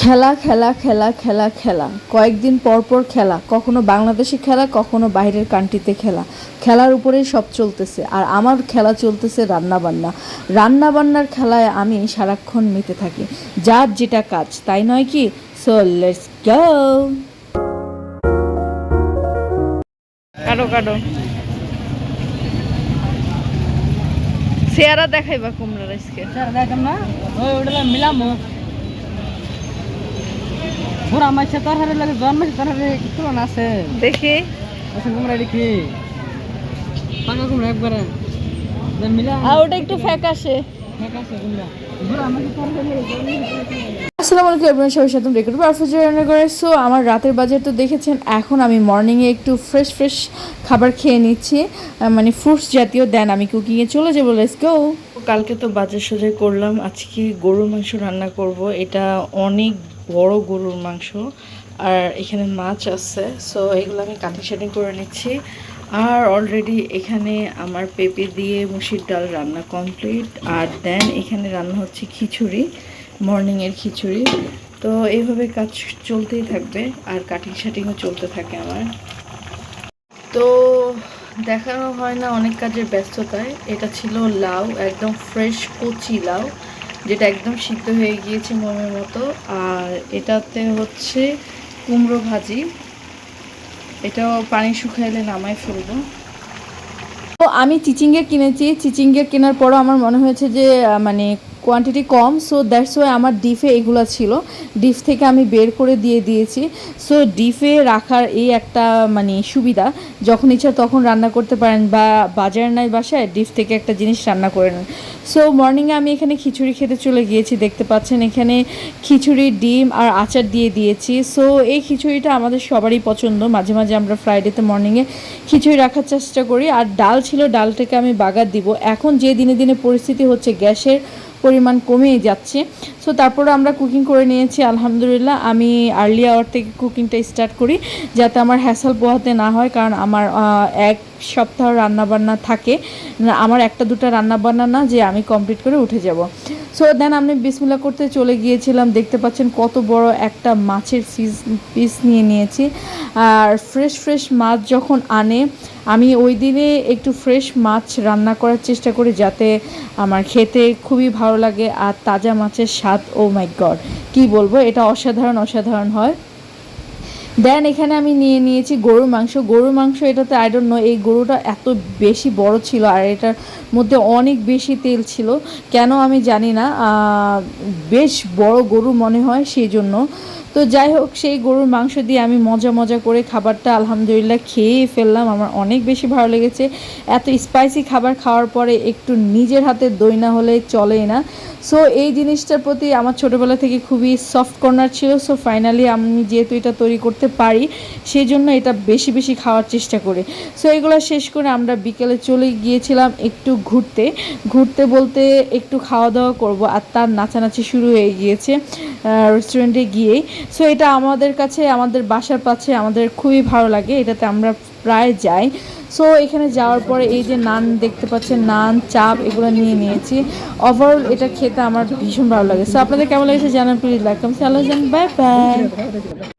খেলা খেলা খেলা খেলা খেলা কয়েকদিন পর পর খেলা, কখনো বাংলাদেশে খেলা, কখনো বাইরের কান্ট্রিতে খেলা। খেলার উপরেই সব চলতেছে, আর আমার খেলা চলতেছে রান্নাবান্না। রান্নাবান্নার খেলায় আমি সারাক্ষণ মেতে থাকি, যার যেটা কাজ তাই নয় কি? So let's go. কাটো কাটো চেহারা দেখাইবা কুমড়ার আজকে দেখাম না ওই ওটা মিলামো পুরা মাছে তরকারি লাগে জন্মাছে তরকারি কিছু আছে দেখি। আচ্ছা কুমড়া দেখি পাকা কুমড়া একবারে মিলা আর ওটা একটু ফ্যাকাশে। ফ্যাকাশে কুমড়া পুরা মাছে তরকারি আসসালামু আলাইকুম এভরিওয়ান, সবাই সাথে রেকর্ড পারফেক্ট রান্না করে। সো আমার রাতের বাজার তো দেখেছেন। এখন আমি মর্নিংয়ে একটু ফ্রেশ খাবার খেয়ে নিচ্ছি, মানে ফ্রুটস জাতীয়। দেন আমি কুকিংয়ে চলে যাবো। Let's go. কালকে তো বাজার সজাই করলাম, আজকে গরুর মাংস রান্না করব। এটা অনেক বড় গরুর মাংস, আর এখানে মাছ আছে। সো এগুলো আমি কাটিং শাটিং করে নিচ্ছি। আর অলরেডি এখানে আমার পেঁপে দিয়ে মুসুর ডাল রান্না কমপ্লিট। আর দেন এখানে রান্না হচ্ছে খিচুড়ি, মর্নিংয়ের খিচুড়ি। তো এইভাবে কাজ চলতেই থাকবে, আর কাটিং শাটিংও চলতে থাকে আমার। তো দেখানো হয় না অনেক কাজের ব্যস্ততায়। এটা ছিল লাউ, একদম ফ্রেশ কচি লাউ, যেটা একদম সিদ্ধ হয়ে গিয়েছে মোমের মতো। আর এটাতে হচ্ছে কুমড়ো ভাজি, এটাও পানি শুকাইলে নামাই ফেলবো। তো আমি চিচিঙ্গা কিনেছি। চিচিঙ্গা কেনার পরও আমার মনে হয়েছে যে মানে quantity com. So that's why আমার ডিফে এগুলো ছিল, ডিফ থেকে আমি বের করে দিয়ে দিয়েছি। সো ডিফে রাখার এই একটা মানে সুবিধা, যখন ইচ্ছা তখন রান্না করতে পারেন, বা বাজার নাই বাসায়, ডিফ থেকে একটা জিনিস রান্না করে নেন। সো মর্নিংয়ে আমি এখানে খিচুড়ি খেতে চলে গিয়েছি। দেখতে পাচ্ছেন এখানে খিচুড়ি, ডিম আর আচার দিয়ে দিয়েছি। সো এই খিচুড়িটা আমাদের সবারই পছন্দ। মাঝে মাঝে আমরা ফ্রাইডেতে মর্নিংয়ে খিচুড়ি রাখার চেষ্টা করি। আর ডাল ছিল, ডালটাকে আমি বাগার দিব। এখন যে দিনে দিনে পরিস্থিতি হচ্ছে, গ্যাসের পরিমাণ কমেই যাচ্ছে। সো তারপরে আমরা কুকিং করে নিয়েছি আলহামদুলিল্লাহ। আমি আর্লি আওয়ার থেকে কুকিংটা স্টার্ট করি, যাতে আমার হ্যাসেল পোহাতে না হয়, কারণ আমার এক সপ্তাহ রান্নাবান্না থাকে। আমার একটা দুটা রান্নাবান্না না যে আমি কমপ্লিট করে উঠে যাব। সো দেন আমি বিসমিল্লাহ করতে চলে গিয়েছিলাম। দেখতে পাচ্ছেন কত বড় একটা মাছের পিস নিয়ে নিয়েছি। আর ফ্রেশ মাছ যখন আনে, আমি ওই দিনে একটু ফ্রেশ মাছ রান্না করার চেষ্টা করি, যাতে আমার খেতে খুবই ভালো লাগে। আর তাজা মাছের স্বাদ, ও মাই গড, কী বলবো, এটা অসাধারণ হয়। দেন এখানে আমি নিয়ে নিয়েছি গরুর মাংস। এটাতে আই ডোন্ট নো, এই গরুটা এত বেশি বড় ছিল, আর এটার মধ্যে অনেক বেশি তেল ছিল, কেন আমি জানি না। বেশ বড় গরু মনে হয়, সেই জন্য। তো যাই হোক, সেই গরুর মাংস দিয়ে আমি মজা করে খাবারটা আলহামদুলিল্লাহ খেয়ে ফেললাম। আমার অনেক বেশি ভালো লেগেছে। এত স্পাইসি খাবার খাওয়ার পরে একটু নিজের হাতে দই না হলে চলেই না। সো এই জিনিসটার প্রতি আমার ছোটোবেলা থেকে খুবই সফট কর্নার ছিল। সো ফাইনালি আমি যেহেতু এটা তৈরি করতে পারি, সেই জন্য এটা বেশি খাওয়ার চেষ্টা করি। সো এগুলো শেষ করে আমরা বিকেলে চলে গিয়েছিলাম একটু ঘুরতে বলতে একটু খাওয়া দাওয়া করব, আর তার নাচানাচি শুরু হয়ে গিয়েছে রেস্টুরেন্টে গিয়েই। সো এটা আমাদের কাছে, আমাদের বাসার পাশে, আমাদের খুবই ভালো লাগে, এটাতে আমরা প্রায় যাই। সো এখানে যাওয়ার পরে এই যে নান দেখতে পাচ্ছেন, নান, চাপ, এগুলো নিয়ে নিয়েছি। ওভারঅল এটা খেতে আমার ভীষণ ভালো লাগে। সো আপনাদের কেমন লেগেছে জানান please, like comment, bye bye.